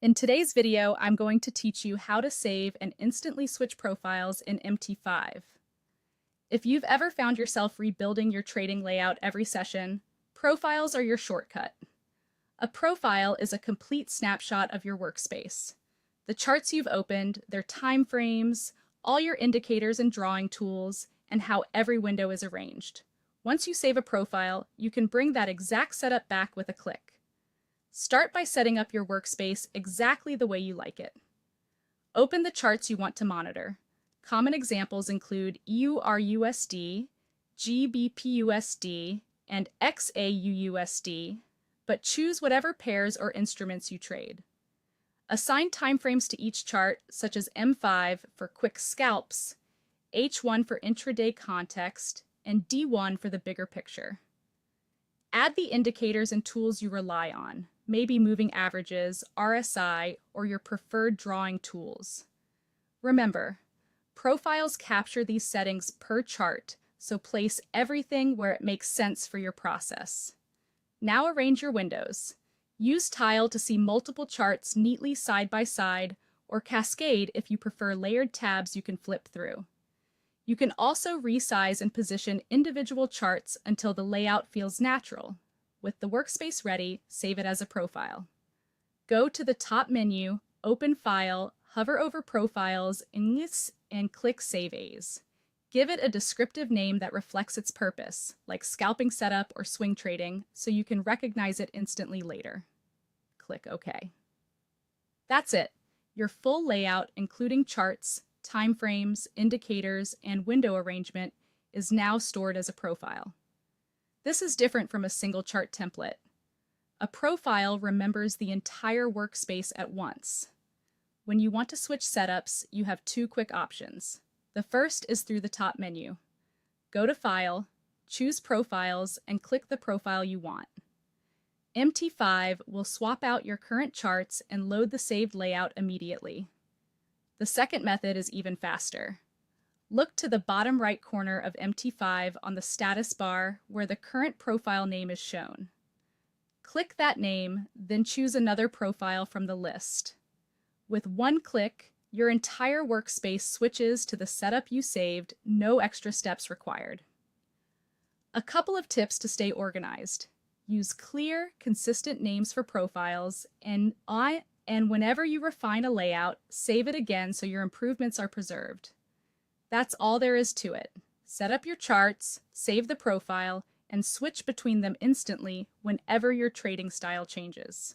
In today's video, I'm going to teach you how to save and instantly switch profiles in MT5. If you've ever found yourself rebuilding your trading layout every session, profiles are your shortcut. A profile is a complete snapshot of your workspace. The charts you've opened, their time frames, all your indicators and drawing tools, and how every window is arranged. Once you save a profile, you can bring that exact setup back with a click. Start by setting up your workspace exactly the way you like it. Open the charts you want to monitor. Common examples include EURUSD, GBPUSD, and XAUUSD, but choose whatever pairs or instruments you trade. Assign timeframes to each chart, such as M5 for quick scalps, H1 for intraday context, and D1 for the bigger picture. Add the indicators and tools you rely on, maybe moving averages, RSI, or your preferred drawing tools. Remember, profiles capture these settings per chart, so place everything where it makes sense for your process. Now arrange your windows. Use Tile to see multiple charts neatly side by side, or Cascade if you prefer layered tabs you can flip through. You can also resize and position individual charts until the layout feels natural. With the workspace ready, save it as a profile. Go to the top menu, open File, hover over Profiles, and click Save As. Give it a descriptive name that reflects its purpose, like scalping setup or swing trading, so you can recognize it instantly later. Click OK. That's it. Your full layout, including charts, timeframes, indicators, and window arrangement, is now stored as a profile. This is different from a single chart template. A profile remembers the entire workspace at once. When you want to switch setups, you have two quick options. The first is through the top menu. Go to File, choose Profiles, and click the profile you want. MT5 will swap out your current charts and load the saved layout immediately. The second method is even faster. Look to the bottom right corner of MT5 on the status bar where the current profile name is shown. Click that name, then choose another profile from the list. With one click, your entire workspace switches to the setup you saved, no extra steps required. A couple of tips to stay organized. Use clear, consistent names for profiles, and whenever you refine a layout, save it again so your improvements are preserved. That's all there is to it. Set up your charts, save the profile, and switch between them instantly whenever your trading style changes.